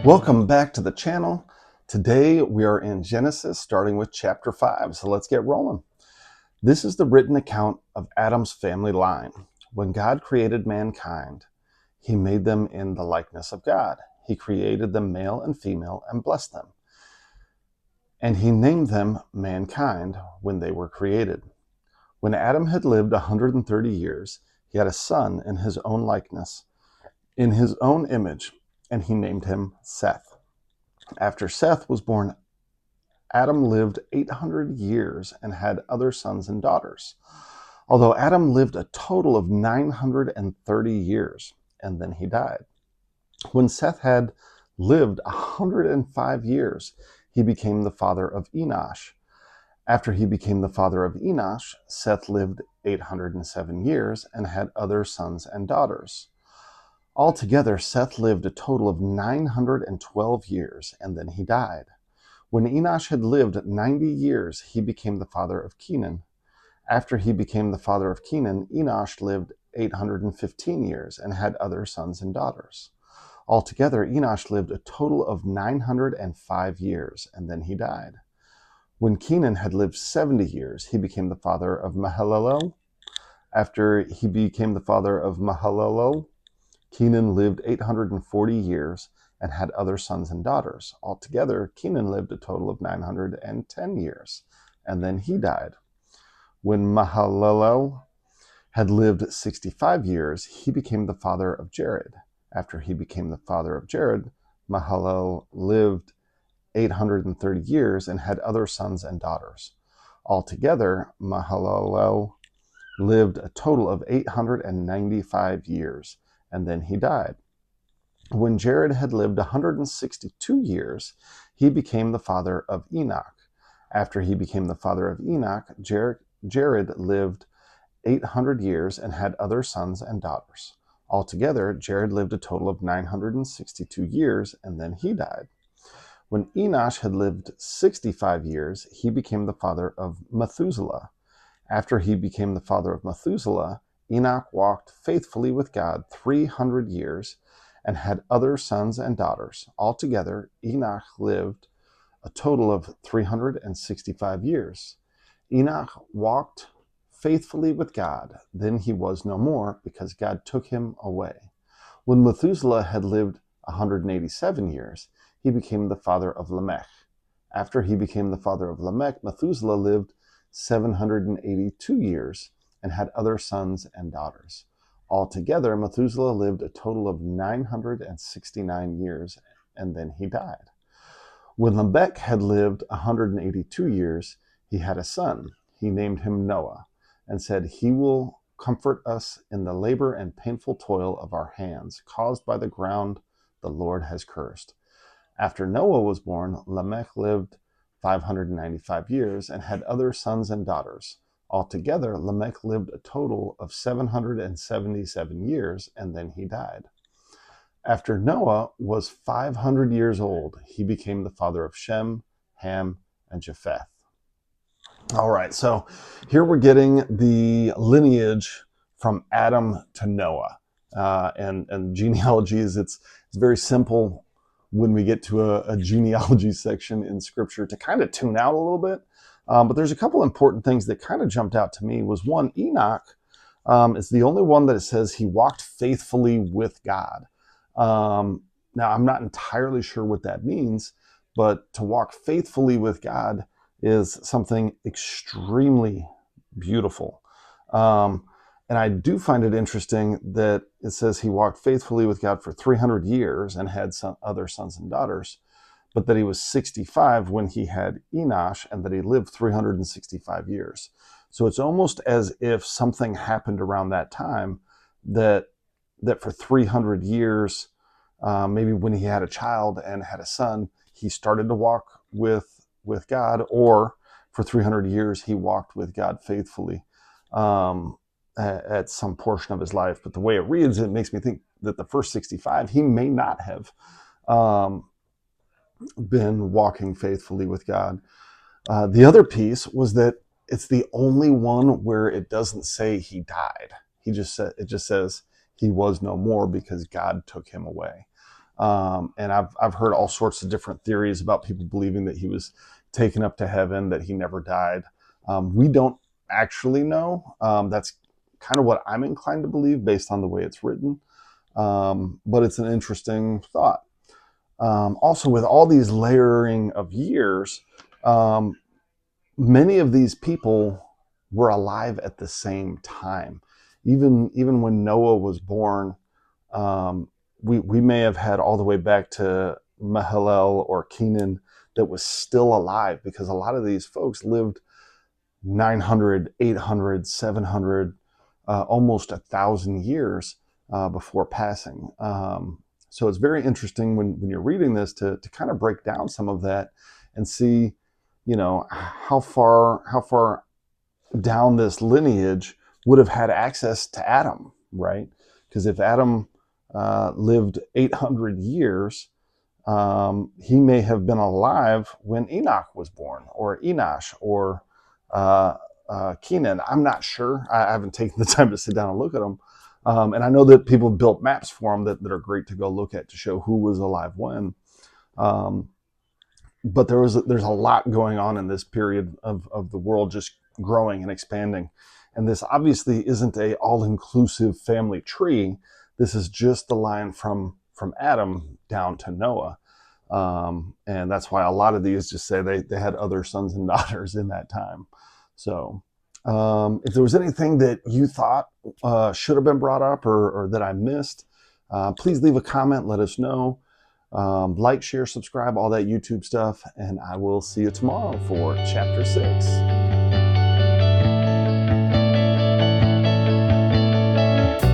Welcome back to the channel. Today we are in Genesis, starting with chapter 5. So let's get rolling. This is the written account of Adam's family line. When God created mankind, he made them in the likeness of God. He created them male and female and blessed them. And he named them mankind when they were created. When Adam had lived 130 years, he had a son in his own likeness, in his own image, and he named him Seth. After Seth was born, Adam lived 800 years and had other sons and daughters. Although Adam lived a total of 930 years, and then he died. When Seth had lived 105 years, he became the father of Enosh. After he became the father of Enosh, Seth lived 807 years and had other sons and daughters. Altogether, Seth lived a total of 912 years, and then he died. When Enosh had lived 90 years, he became the father of Kenan. After he became the father of Kenan, Enosh lived 815 years and had other sons and daughters. Altogether, Enosh lived a total of 905 years, and then he died. When Kenan had lived 70 years, he became the father of Mahalalel. After he became the father of Mahalalel, Kenan lived 840 years and had other sons and daughters. Altogether, Kenan lived a total of 910 years, and then he died. When Mahalalel had lived 65 years, he became the father of Jared. After he became the father of Jared, Mahalalel lived 830 years and had other sons and daughters. Altogether, Mahalalel lived a total of 895 years, and then he died. When Jared had lived 162 years, he became the father of Enoch. After he became the father of Enoch, Jared lived 800 years and had other sons and daughters. Altogether, Jared lived a total of 962 years, and then he died. When Enosh had lived 65 years, he became the father of Methuselah. After he became the father of Methuselah, Enoch walked faithfully with God 300 years and had other sons and daughters. Altogether, Enoch lived a total of 365 years. Enoch walked faithfully with God. Then he was no more because God took him away. When Methuselah had lived 187 years, he became the father of Lamech. After he became the father of Lamech, Methuselah lived 782 years and had other sons and daughters. Altogether, Methuselah lived a total of 969 years, and then he died. When Lamech had lived 182 years, he had a son. He named him Noah, and said, "He will comfort us in the labor and painful toil of our hands, caused by the ground the Lord has cursed." After Noah was born, Lamech lived 595 years and had other sons and daughters. Altogether, Lamech lived a total of 777 years, and then he died. After Noah was 500 years old, he became the father of Shem, Ham, and Japheth. All right, so here we're getting the lineage from Adam to Noah. And genealogy it's very simple when we get to a genealogy section in scripture to kind of tune out a little bit. But there's a couple important things that kind of jumped out to me. Was one, Enoch is the only one that it says he walked faithfully with God. Now, I'm not entirely sure what that means, but to walk faithfully with God is something extremely beautiful. And I do find it interesting that it says he walked faithfully with God for 300 years and had some other sons and daughters, but that he was 65 when he had Enosh and that he lived 365 years. So it's almost as if something happened around that time that for 300 years, maybe when he had a child and had a son, he started to walk with God, or for 300 years, he walked with God faithfully. At some portion of his life. But the way it reads, it makes me think that the first 65, he may not have been walking faithfully with God. The other piece was that it's the only one where it doesn't say he died. It just says he was no more because God took him away. And I've heard all sorts of different theories about people believing that he was taken up to heaven, that he never died. We don't actually know. That's kind of what I'm inclined to believe based on the way it's written. But it's an interesting thought. Also, with all these layering of years, many of these people were alive at the same time. Even when Noah was born, we may have had all the way back to Mahalalel or Kenan that was still alive, because a lot of these folks lived 900, 800, 700, almost 1,000 years before passing. So it's very interesting when you're reading this to kind of break down some of that and see, how far down this lineage would have had access to Adam, right? Because if Adam lived 800 years, he may have been alive when Enoch was born, or Enosh, or Kenan. I'm not sure. I haven't taken the time to sit down and look at them. And I know that people built maps for them that are great to go look at to show who was alive when. But there's a lot going on in this period of the world just growing and expanding. And this obviously isn't a all-inclusive family tree. This is just the line from Adam down to Noah. And that's why a lot of these just say they had other sons and daughters in that time. So if there was anything that you thought should have been brought up or that I missed, please leave a comment, let us know. Like, share, subscribe, all that YouTube stuff, and I will see you tomorrow for chapter 6.